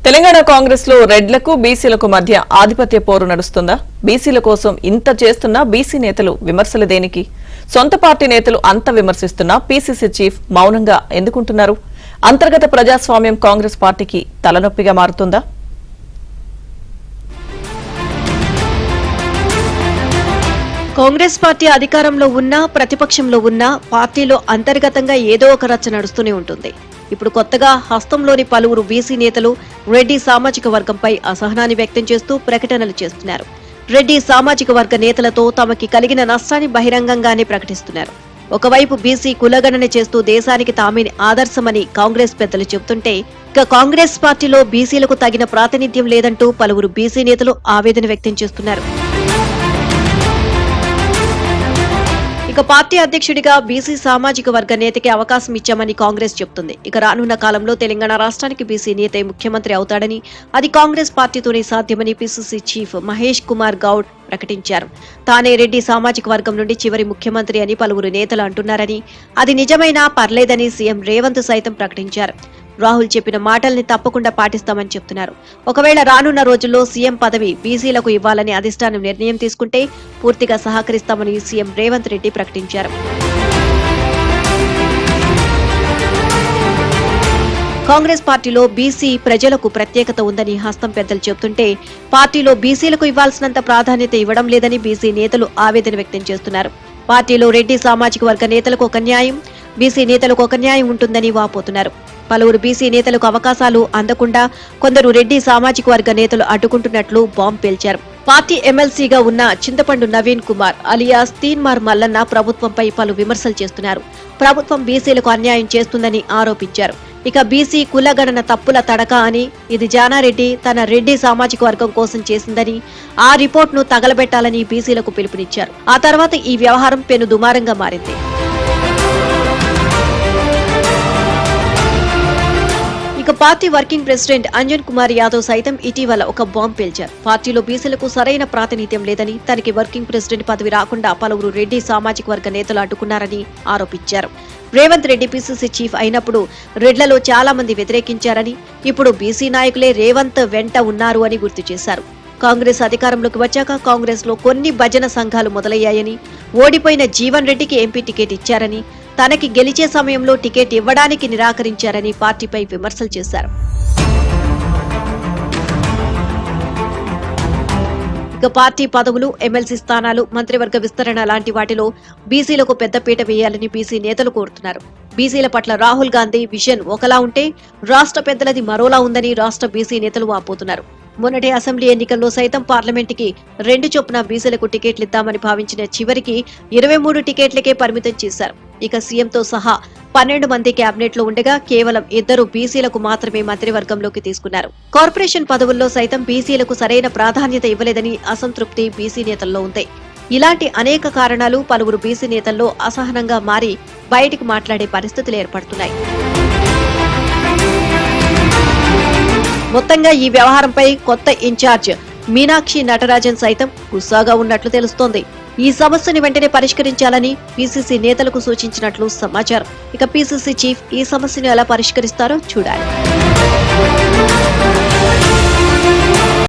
తెలంగాణ కాంగ్రెస్ లో రెడ్లకు బీసీలకు మధ్య ఆధిపత్య పోరు నడుస్తుందా? బీసీల కోసం ఇంత చేస్తున్నా బీసీ నేతలు విమర్శలు దేనికి? సొంత పార్టీ నేతలు అంత విమర్శిస్తున్నా పీసీసీ చీఫ్ మౌనంగా ఎందుకుంటున్నారు? అంతర్గత ప్రజాస్వామ్యం కాంగ్రెస్ పార్టీకి తలనొప్పిగా మారుతుందా? కాంగ్రెస్ పార్టీ అధికారంలో ఉన్నా ప్రతిపక్షంలో ఉన్నా పార్టీలో అంతర్గతంగా ఏదో ఒక రచ్చ నడుస్తూనే ఉంటుంది. ఇప్పుడు కొత్తగా హస్తంలోని పలువురు బీసీ నేతలు రెడ్డి సామాజిక వర్గంపై అసహనాన్ని వ్యక్తం చేస్తూ ప్రకటనలు చేస్తున్నారు. రెడ్డి సామాజిక వర్గ నేతలతో తమకి కలిగిన నష్టాన్ని బహిరంగంగానే ప్రకటిస్తున్నారు. ఒకవైపు బీసీ కులగణన చేస్తూ దేశానికి తామే ఆదర్శమని కాంగ్రెస్ పెద్దలు చెబుతుంటే, ఇక కాంగ్రెస్ పార్టీలో బీసీలకు తగిన ప్రాతినిధ్యం లేదంటూ పలువురు బీసీ నేతలు ఆవేదన వ్యక్తం చేస్తున్నారు. ఇక పార్టీ అధ్యక్షుడిగా బీసీ సామాజిక వర్గ నేతకి అవకాశం ఇచ్చామని కాంగ్రెస్ చెబుతుంది. ఇక రానున్న కాలంలో తెలంగాణ రాష్ట్రానికి బీసీ నేతే ముఖ్యమంత్రి అవుతాడని, అది కాంగ్రెస్ పార్టీతోనే సాధ్యమని పీసీసీ చీఫ్ మహేష్ కుమార్ గౌడ్ ప్రకటించారు. తానే రెడ్డి సామాజిక వర్గం నుండి చివరి ముఖ్యమంత్రి అని పలువురు నేతలు అంటున్నారని, అది నిజమైనా పర్లేదని సీఎం రేవంత్ సైతం ప్రకటించారు. రాహుల్ చెప్పిన మాటల్ని తప్పకుండా పాటిస్తామని చెప్తున్నారు. ఒకవేళ రానున్న రోజుల్లో సీఎం పదవి బీసీలకు ఇవ్వాలని అధిష్టానం నిర్ణయం తీసుకుంటే పూర్తిగా సహకరిస్తామని సీఎం రేవంత్ రెడ్డి ప్రకటించారు. కాంగ్రెస్ పార్టీలో బీసీ ప్రజలకు ప్రత్యేకత ఉందని హస్తం పెద్దలు చెబుతుంటే, పార్టీలో బీసీలకు ఇవ్వాల్సినంత ప్రాధాన్యత ఇవ్వడం లేదని బీసీ నేతలు ఆవేదన వ్యక్తం చేస్తున్నారు. పార్టీలో రెడ్డి సామాజిక వర్గ నేతలకు ఒక న్యాయం, బీసీ నేతలకు ఒక న్యాయం ఉంటుందని వాపోతున్నారు. పలువురు బీసీ నేతలకు అవకాశాలు అందకుండా కొందరు రెడ్డి సామాజిక వర్గ నేతలు అడ్డుకుంటున్నట్లు బాంబు పేల్చారు. పార్టీ ఎమ్మెల్సీగా ఉన్న చింతపండు నవీన్ కుమార్ అలియాస్ తీన్మార్ మల్లన్న ప్రభుత్వంపై పలు విమర్శలు చేస్తున్నారు. ప్రభుత్వం బీసీలకు అన్యాయం చేస్తుందని ఆరోపించారు. ఇక బీసీ కులగణన తప్పుల తడక అని, ఇది జానారెడ్డి తన రెడ్డి సామాజిక వర్గం కోసం చేసిందని, ఆ రిపోర్ట్ను తగలబెట్టాలని బీసీలకు పిలుపునిచ్చారు. ఆ తర్వాత ఈ వ్యవహారం పెను దుమారంగా మారింది. ఇక party working president Anjan Kumar Yadav సైతం ఇటీవల ఒక బాంబు పేల్చారు. పార్టీలో బీసీలకు సరైన ప్రాతినిధ్యం లేదని, తనకి వర్కింగ్ ప్రెసిడెంట్ పదవి రాకుండా పలువురు రెడ్డి సామాజిక వర్గ నేతలు అడ్డుకున్నారని ఆరోపించారు. రేవంత్ రెడ్డి పీసీసీ చీఫ్ అయినప్పుడు రెడ్లలో చాలా మంది వ్యతిరేకించారని, ఇప్పుడు బీసీ నాయకులే రేవంత్ వెంట ఉన్నారు అని గుర్తు చేశారు. కాంగ్రెస్ అధికారంలోకి వచ్చాక కాంగ్రెస్ లో కొన్ని భజన సంఘాలు మొదలయ్యాయని, ఓడిపోయిన జీవన్ రెడ్డికి ఎంపీ టికెట్ ఇచ్చారని, తనకి గెలిచే సమయంలో టికెట్ ఇవ్వడానికి నిరాకరించారని పార్టీపై విమర్శలు చేశారు. ఇక పార్టీ పదవులు, ఎమ్మెల్సీ స్థానాలు, మంత్రివర్గ విస్తరణ లాంటి వాటిలో బీసీలకు పెద్దపీట వేయాలని బీసీ నేతలు కోరుతున్నారు. బీసీల పట్ల రాహుల్ గాంధీ విజన్ ఒకలా ఉంటే రాష్ట్ర పెద్దలది మరోలా ఉందని రాష్ట్ర బీసీ నేతలు వాపోతున్నారు. మొన్నటి అసెంబ్లీ ఎన్నికల్లో సైతం పార్లమెంటుకి 2 చొప్పున బీసీలకు టికెట్లిద్దామని భావించిన చివరికి 23 టికెట్లకే పరిమితం చేశారు. ఇక సీఎంతో సహా 12 మంది కేబినెట్ లో ఉండగా కేవలం 2 బీసీలకు మాత్రమే మంత్రివర్గంలోకి తీసుకున్నారు. కార్పొరేషన్ పదవుల్లో సైతం బీసీలకు సరైన ప్రాధాన్యత ఇవ్వలేదని అసంతృప్తి బీసీ నేతల్లో ఉంది. ఇలాంటి అనేక కారణాలు పలువురు బీసీ నేతల్లో అసహనంగా మారి బయటికి మాట్లాడే పరిస్థితులు ఏర్పడుతున్నాయి. మొత్తంగా ఈ వ్యవహారంపై కొత్త ఇన్ఛార్జ్ మీనాక్షి నటరాజన్ సైతం గుస్సాగా ఉన్నట్లు తెలుస్తోంది. ఈ సమస్యని వెంటనే పరిష్కరించాలని పీసీసీ నేతలకు సూచించినట్లు సమాచారం. ఇక పీసీసీ చీఫ్ ఈ సమస్యను ఎలా పరిష్కరిస్తారో చూడాలి.